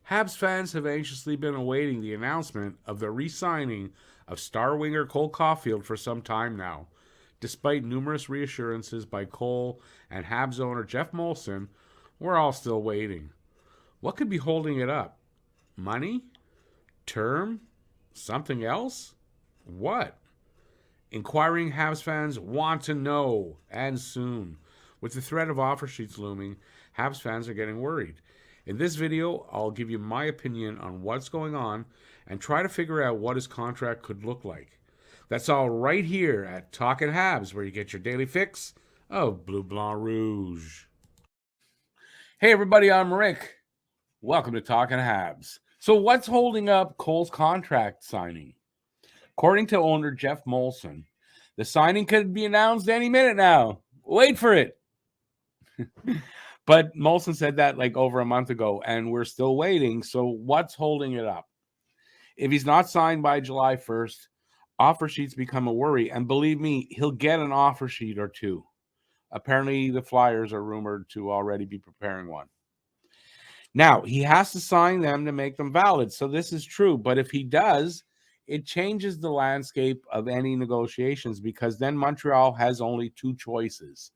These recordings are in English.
Habs fans have anxiously been awaiting the announcement of the re-signing of star winger Cole Caufield for some time now. Despite numerous reassurances by Cole and Habs owner Jeff Molson, we're all still waiting. What could be holding it up? Money? Term? Something else? What? Inquiring Habs fans want to know, and soon. With the threat of offer sheets looming, Habs fans are getting worried. In this video, I'll give you my opinion on what's going on and try to figure out what his contract could look like. That's all right here at Talkin' Habs, where you get your daily fix of Bleu Blanc Rouge. Hey everybody, I'm Rick. Welcome to Talkin' Habs. So what's holding up Cole's contract signing? According to owner Jeff Molson, the signing could be announced any minute now. Wait for it. But Molson said that like over a month ago, and we're still waiting. So what's holding it up? If he's not signed by July 1st, offer sheets become a worry. And believe me, he'll get an offer sheet or two. Apparently, the Flyers are rumored to already be preparing one. Now, he has to sign them to make them valid. So this is true. But if he does, it changes the landscape of any negotiations because then Montreal has only two choices.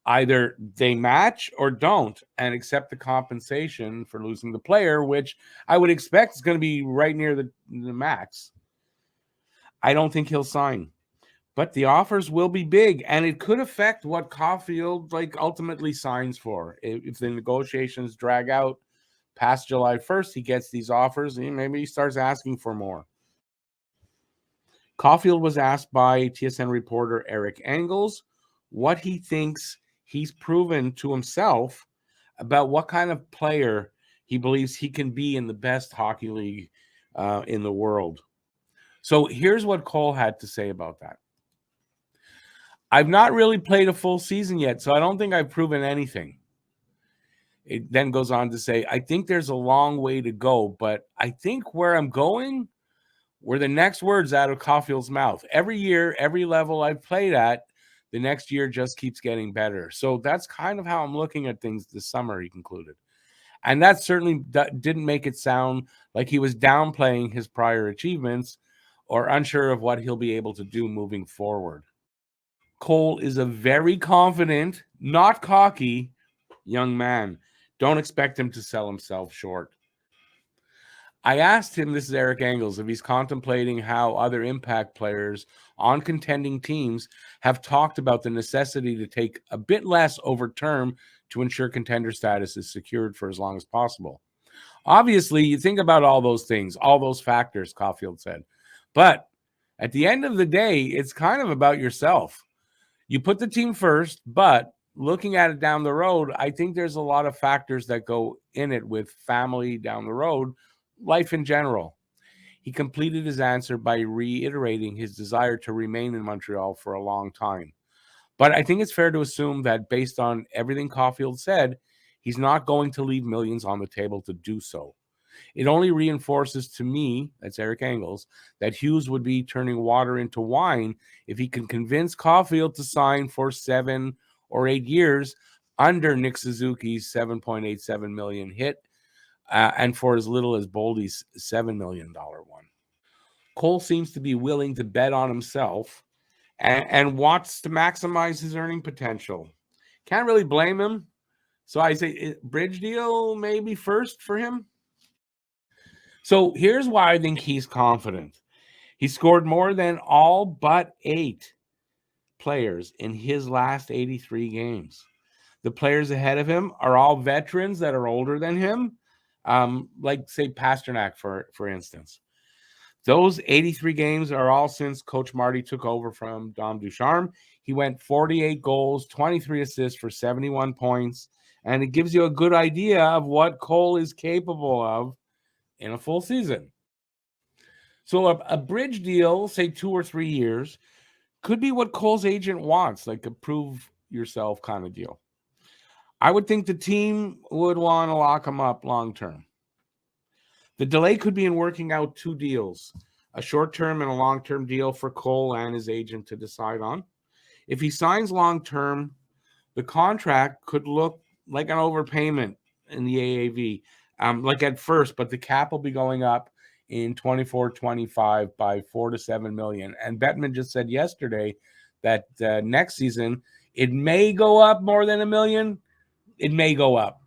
Either they match or don't and accept the compensation for losing the player, which I would expect is going to be right near the max. I don't think he'll sign. But the offers will be big, and it could affect what Caufield ultimately signs for. If the negotiations drag out past July 1st, he gets these offers, and maybe he starts asking for more. Caufield was asked by TSN reporter Eric Engels what he thinks he's proven to himself about what kind of player he believes he can be in the best hockey league in the world. So here's what Cole had to say about that. I've not really played a full season yet, so I don't think I've proven anything. It then goes on to say, I think there's a long way to go, but I think where I'm going were the next words out of Caufield's mouth. Every year, every level I've played at, the next year just keeps getting better. So that's kind of how I'm looking at things this summer, he concluded. And that certainly didn't make it sound like he was downplaying his prior achievements or unsure of what he'll be able to do moving forward. Cole is a very confident, not cocky young man. Don't expect him to sell himself short. I asked him, this is Eric Engels, if he's contemplating how other impact players on contending teams have talked about the necessity to take a bit less over term to ensure contender status is secured for as long as possible. Obviously, you think about all those things, all those factors, Caufield said. But at the end of the day, it's kind of about yourself. You put the team first, but looking at it down the road, I think there's a lot of factors that go in it with family down the road, life in general. He completed his answer by reiterating his desire to remain in Montreal for a long time. But I think it's fair to assume that based on everything Caufield said, he's not going to leave millions on the table to do so. It only reinforces to me, that's Eric Engels, that Hughes would be turning water into wine if he can convince Caufield to sign for 7 or 8 years under Nick Suzuki's $7.87 million hit and for as little as Boldy's $7 million one. Cole seems to be willing to bet on himself and wants to maximize his earning potential. Can't really blame him. So I say bridge deal maybe first for him. So here's why I think he's confident. He scored more than all but 8 players in his last 83 games. The players ahead of him are all veterans that are older than him, like, say, Pasternak, for instance. Those 83 games are all since Coach Marty took over from Dom Ducharme. He went 48 goals, 23 assists for 71 points, and it gives you a good idea of what Cole is capable of in a full season. So a bridge deal, say 2 or 3 years, could be what Cole's agent wants, like a prove yourself kind of deal. I would think the team would want to lock him up long term. The delay could be in working out 2 deals, a short-term and a long-term deal for Cole and his agent to decide on. If he signs long-term, the contract could look like an overpayment in the AAV, like at first, but the cap will be going up in 24-25 by 4 to 7 million. And Bettman just said yesterday that next season it may go up more than a million. It may go up.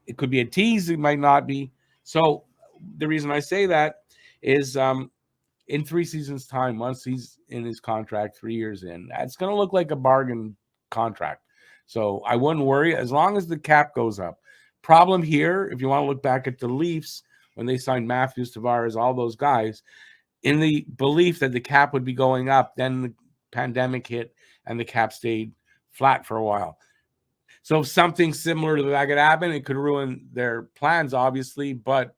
It could be a tease. It might not be. So the reason I say that is in 3 seasons' time, once he's in his contract, 3 years in, it's going to look like a bargain contract. So I wouldn't worry as long as the cap goes up. Problem here, if you want to look back at the Leafs when they signed Matthews, Tavares, all those guys, in the belief that the cap would be going up, then the pandemic hit and the cap stayed flat for a while. So if something similar to that could happen, it could ruin their plans, obviously. But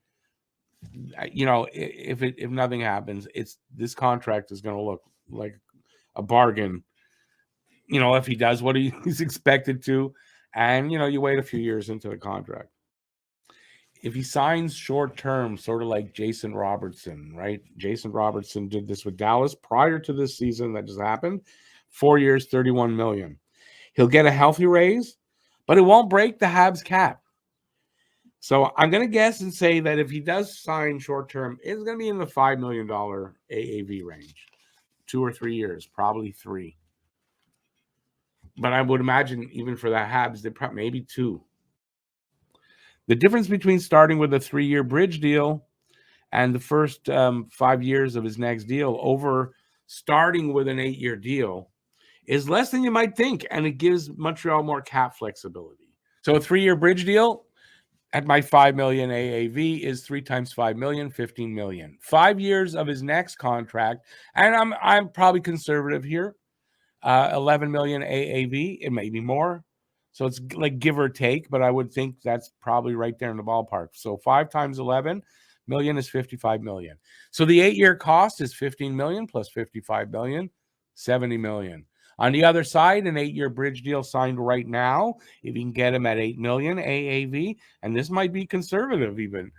if nothing happens, this contract is going to look like a bargain. If he does what he's expected to, and you wait a few years into the contract. If he signs short term, sort of like Jason Robertson, right? Jason Robertson did this with Dallas prior to this season that just happened. 4 years, $31 million. He'll get a healthy raise, but it won't break the Habs cap. So I'm going to guess and say that if he does sign short term, it's going to be in the $5 million AAV range. 2 or 3 years, probably 3. But I would imagine even for the Habs, maybe 2. The difference between starting with a 3-year bridge deal and the first 5 years of his next deal over starting with an 8-year deal is less than you might think, and it gives Montreal more cap flexibility. So a 3-year bridge deal at my $5 million AAV is 3 times $5 million, $15 million. 5 years of his next contract, and I'm probably conservative here, $11 million AAV. It may be more. So it's like give or take, but I would think that's probably right there in the ballpark. So 5 times 11 million is 55 million. So the 8-year cost is 15 million plus 55 million, 70 million. On the other side, an 8-year bridge deal signed right now, if you can get him at 8 million AAV, and this might be conservative even,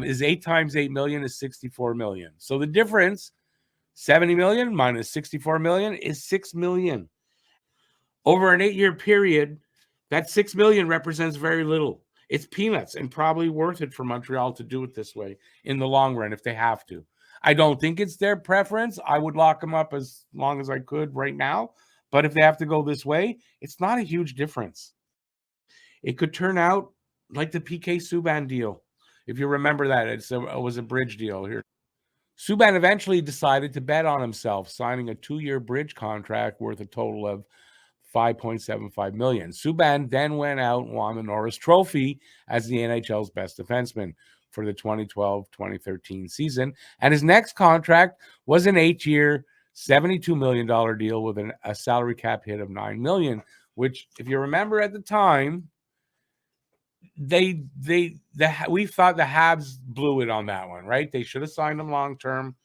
is 8 times 8 million is 64 million. So the difference, 70 million minus 64 million is 6 million. Over an 8-year period, that 6 million represents very little. It's peanuts and probably worth it for Montreal to do it this way in the long run if they have to. I don't think it's their preference. I would lock them up as long as I could right now. But if they have to go this way, it's not a huge difference. It could turn out like the PK Subban deal. If you remember that, it was a bridge deal here. Subban eventually decided to bet on himself, signing a 2-year bridge contract worth a total of $5.75 million. Subban then went out and won the Norris Trophy as the NHL's best defenseman for the 2012-2013 season. And his next contract was an 8-year, $72 million deal with a salary cap hit of $9 million, which, if you remember at the time, we thought the Habs blew it on that one, right? They should have signed him long term,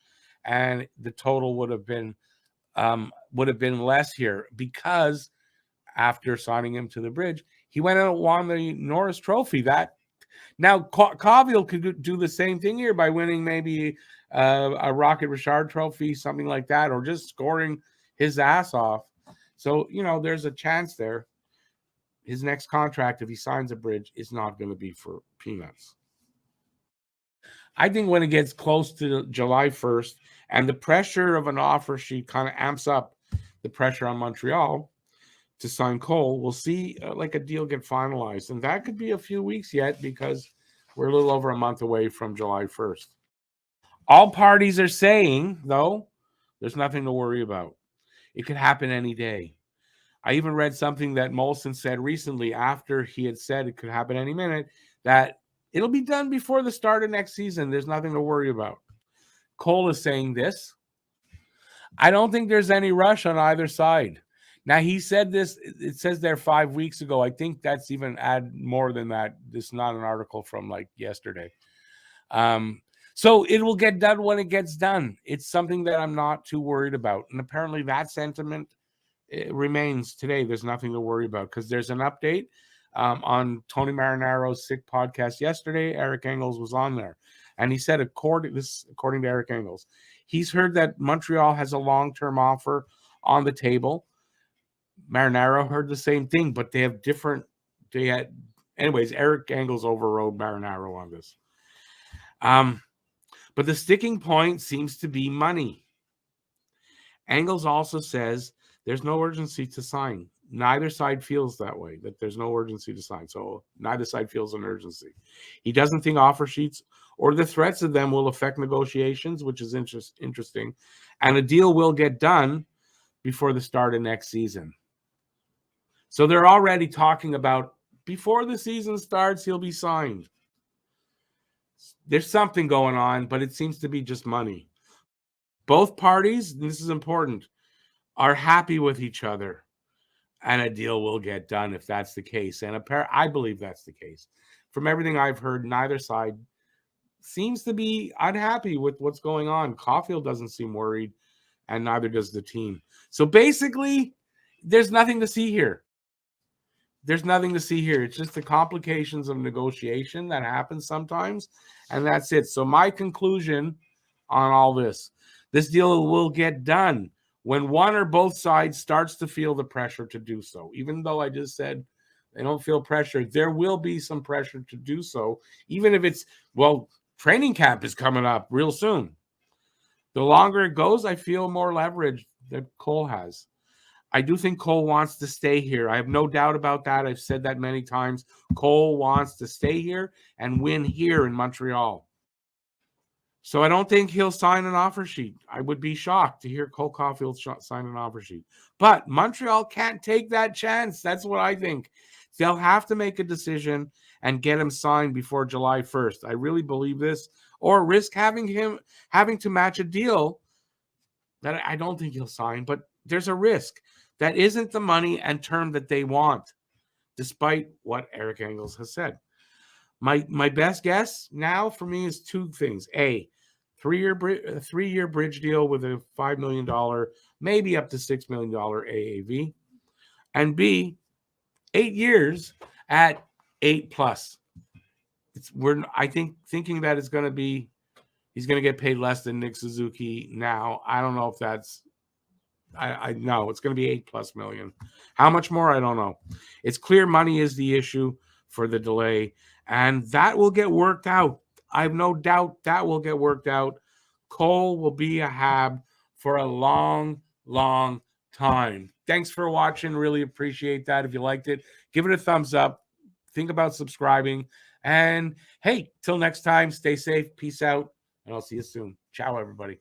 and the total would have been less here because after signing him to the bridge, he went out and won the Norris Trophy. Now Caufield could do the same thing here by winning maybe a Rocket Richard Trophy, something like that, or just scoring his ass off. So there's a chance there. His next contract, if he signs a bridge, is not going to be for peanuts. I think when it gets close to July 1st and the pressure of an offer sheet kind of amps up the pressure on Montreal to sign Cole, we'll see like a deal get finalized. And that could be a few weeks yet because we're a little over a month away from July 1st. All parties are saying, though, there's nothing to worry about. It could happen any day. I even read something that Molson said recently after he had said it could happen any minute, that it'll be done before the start of next season. There's nothing to worry about. Cole is saying this. I don't think there's any rush on either side. Now, he said this, it says there 5 weeks ago. I think that's even add more than that. This is not an article from like yesterday. So it will get done when it gets done. It's something that I'm not too worried about. And apparently that sentiment remains today. There's nothing to worry about because there's an update on Tony Marinaro's Sick podcast yesterday. Eric Engels was on there. And he said, according to Eric Engels, he's heard that Montreal has a long-term offer on the table. Marinaro heard the same thing, but they have different Anyways, Eric Engels overrode Marinaro on this. But the sticking point seems to be money. Engels also says there's no urgency to sign. Neither side feels that way, that there's no urgency to sign. So neither side feels an urgency. He doesn't think offer sheets or the threats of them will affect negotiations, which is interesting. And a deal will get done before the start of next season. So they're already talking about before the season starts, he'll be signed. There's something going on, but it seems to be just money. Both parties, this is important, are happy with each other, and a deal will get done if that's the case. And I believe that's the case. From everything I've heard, neither side seems to be unhappy with what's going on. Caufield doesn't seem worried, and neither does the team. So basically, there's nothing to see here. There's nothing to see here. It's just the complications of negotiation that happens sometimes, and that's it. So my conclusion on all this deal will get done when one or both sides starts to feel the pressure to do so. Even though I just said they don't feel pressure, there will be some pressure to do so, even if it's, well, training camp is coming up real soon. The longer it goes, I feel more leverage that Cole has. I do think Cole wants to stay here. I have no doubt about that. I've said that many times. Cole wants to stay here and win here in Montreal. So I don't think he'll sign an offer sheet. I would be shocked to hear Cole Caufield sign an offer sheet. But Montreal can't take that chance. That's what I think. They'll have to make a decision and get him signed before July 1st. I really believe this. Or risk having to match a deal that I don't think he'll sign, but there's a risk. That isn't the money and term that they want, despite what Eric Engels has said. My best guess now for me is two things. A, three-year bridge deal with a $5 million, maybe up to $6 million AAV. And B, 8 years at 8+. Thinking that it's going to be, he's going to get paid less than Nick Suzuki now. I don't know if that's, I know it's going to be $8+ million. How much more? I don't know. It's clear money is the issue for the delay, and that will get worked out. I have no doubt that will get worked out. Cole will be a Hab for a long, long time. Thanks for watching. Really appreciate that. If you liked it, give it a thumbs up. Think about subscribing. And hey, till next time, stay safe. Peace out. And I'll see you soon. Ciao, everybody.